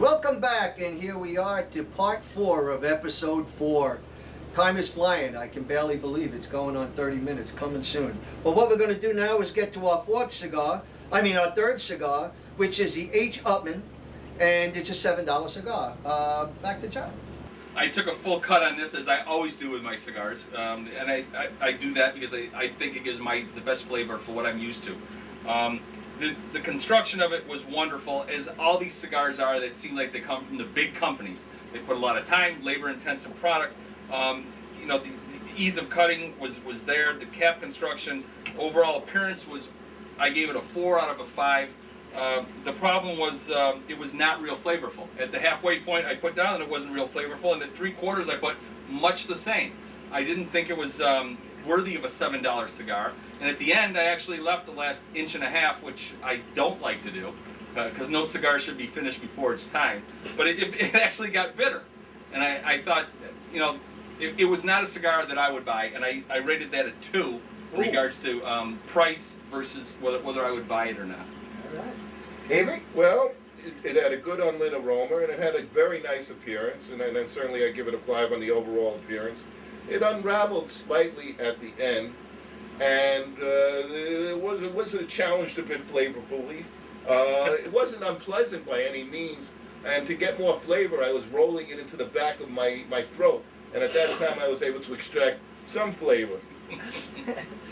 Welcome back, and here we are to part 4 of episode 4. Time is flying. I can barely believe it's going on 30 minutes, coming soon. But what we're going to do now is get to our third cigar, which is the H. Upman, and it's a $7 cigar. Back to John. I took a full cut on this, as I always do with my cigars, and I do that because I think it gives the best flavor for what I'm used to. The construction of it was wonderful, as all these cigars are. They seem like they come from the big companies. They put a lot of time, labor-intensive product. The ease of cutting was there. The cap construction, overall appearance was, I gave it a 4 out of a 5. The problem was it was not real flavorful. At the halfway point, I put down that it wasn't real flavorful, and at 3/4, I put much the same. I didn't think it was worthy of a $7 cigar. And at the end, I actually left the last 1.5 inches, which I don't like to do, because no cigar should be finished before its time. But it actually got bitter. And I thought, it was not a cigar that I would buy, and I rated that a 2 in regards to price versus whether I would buy it or not. All right. Avery? Well, it had a good unlit aroma, and it had a very nice appearance, and then certainly I give it a 5 on the overall appearance. It unraveled slightly at the end, and it was challenged a bit flavorfully. It wasn't unpleasant by any means, and to get more flavor, I was rolling it into the back of my throat, and at that time I was able to extract some flavor.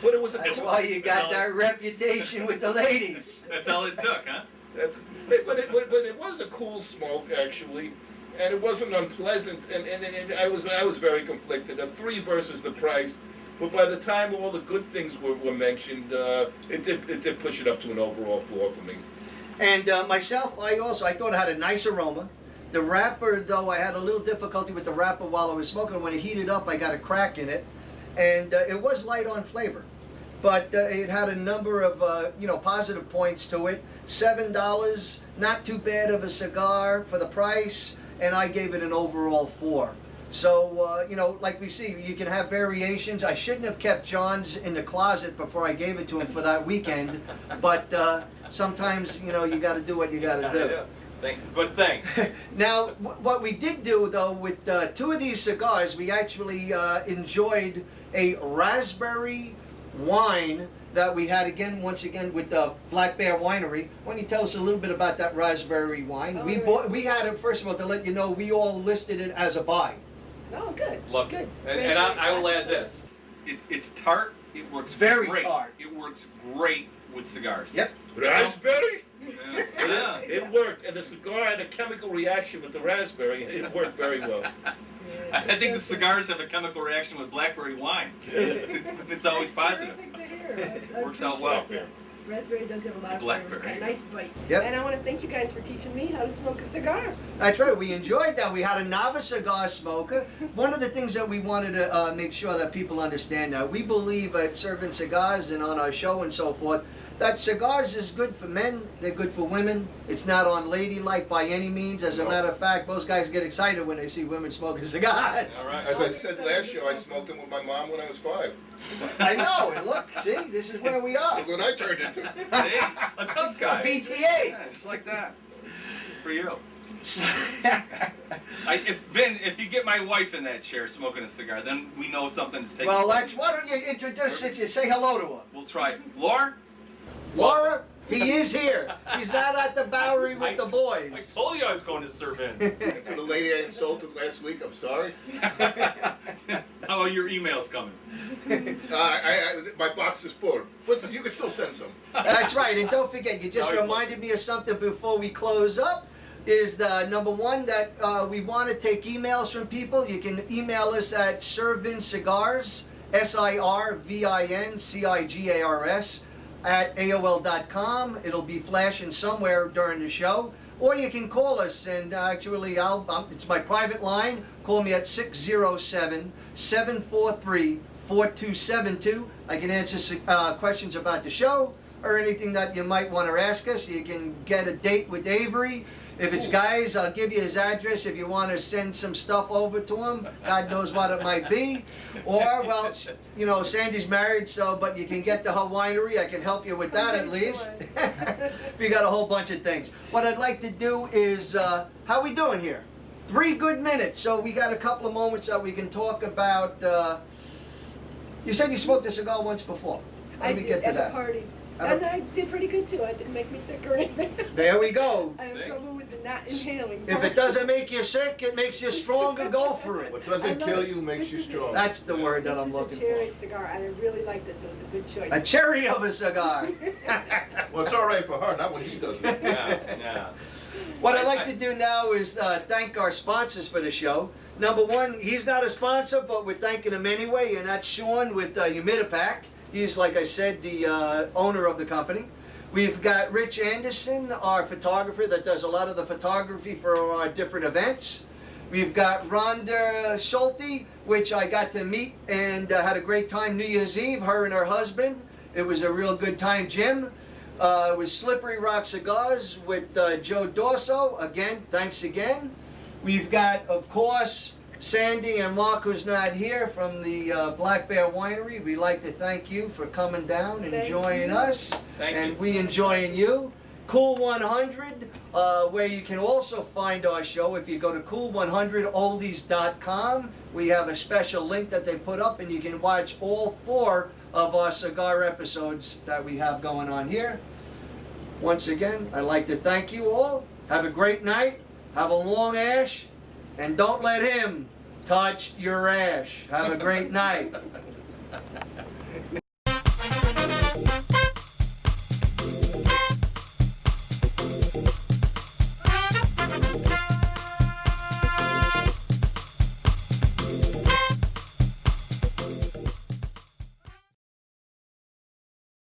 But it was That's why you got that reputation with the ladies. That's all it took, huh? But it was a cool smoke, actually, and it wasn't unpleasant, and I was very conflicted. A 3 versus the price, but by the time all the good things were mentioned, it did push it up to an overall 4 for me. And myself, I thought it had a nice aroma. The wrapper, though, I had a little difficulty with the wrapper while I was smoking. When it heated up, I got a crack in it, and it was light on flavor. But it had a number of positive points to it. $7, not too bad of a cigar for the price, and I gave it an overall 4. So, like we see, you can have variations. I shouldn't have kept John's in the closet before I gave it to him for that weekend, but sometimes, you got to do what you got to do. Good thing. Now, what we did do, though, with 2 of these cigars, we actually enjoyed a raspberry wine that we had once again with the Black Bear Winery. Why don't you tell us a little bit about that raspberry wine? We had it, first of all, to let you know, we all listed it as a buy. Oh, good. Love good. And I will add this. It's tart. It works very great. Tart. It works great with cigars. Yep. Raspberry? Yeah. It worked, and the cigar had a chemical reaction with the raspberry, and it worked very well. I think the cigars have a chemical reaction with blackberry wine. It's always positive. Terrific to hear. Works out well. Raspberry does have a lot of flavor. Got a nice bite. Yep. And I want to thank you guys for teaching me how to smoke a cigar. That's right. We enjoyed that. We had a novice cigar smoker. One of the things that we wanted to make sure that people understand now, we believe at Serving Cigars and on our show and so forth, that cigars is good for men, they're good for women. It's not unladylike by any means. As a matter of fact, most guys get excited when they see women smoking cigars. All right. As I said last show, I smoked them with my mom when I was 5. I know, and look, see, this is where we are. Look what I turned into. See? A tough guy. A BTA. Yeah, just like that. For you. Vin, if you get my wife in that chair smoking a cigar, then we know something's taking Well, place. why don't you introduce it? You say hello to her. We'll try. Laura? Laura, he is here. He's not at the Bowery with the boys. I told you I was going to serve in. And to the lady I insulted last week, I'm sorry. How are your emails coming? My box is full, but you can still send some. That's right, and don't forget, you just reminded me of something before we close up. Is the number 1 that we want to take emails from people. You can email us at sirvincigars, SIRVINCIGARS, at AOL.com. It'll be flashing somewhere during the show. Or you can call us, and actually, it's my private line. Call me at 607-743-4272. I can answer questions about the show or anything that you might want to ask us. You can get a date with Avery. If it's guys, I'll give you his address if you want to send some stuff over to him. God knows what it might be. Or, well, you know, Sandy's married, so, but you can get to her winery. I can help you with that at least. We got a whole bunch of things. What I'd like to do is, how we doing here? 3 good minutes. So we got a couple of moments that we can talk about. You said you smoked a cigar once before. Let me get to at that. a party. At a- And I did pretty good too. I didn't make me sick or anything. There we go. I have See? trouble with the not inhaling. If it doesn't make you sick, it makes you stronger. Go for it. What doesn't I love kill it. you makes you This is it. strong. That's the word that This I'm is looking a cherry for. cigar, and I really like this. It was a good choice. A cherry of a cigar. Well, it's all right for her, not when he does it. Yeah. What I'd like to do now is thank our sponsors for the show. Number one, he's not a sponsor, but we're thanking him anyway, and that's Sean with Humidipack. He's, like I said, the owner of the company. We've got Rich Anderson, our photographer that does a lot of the photography for our different events. We've got Rhonda Schulte, which I got to meet and had a great time New Year's Eve, her and her husband. It was a real good time, Jim. It was Slippery Rock Cigars with Joe Dorso. Again, thanks again. We've got, of course, Sandy and Mark, who's not here, from the Black Bear Winery. We'd like to thank you for coming down, Thank enjoying you. us, Thank and you. we enjoying you. Cool 100, where you can also find our show if you go to cool100oldies.com. We have a special link that they put up, and you can watch all 4 of our cigar episodes that we have going on here. Once again, I'd like to thank you all. Have a great night. Have a long ash. And don't let him touch your ash. Have a great night.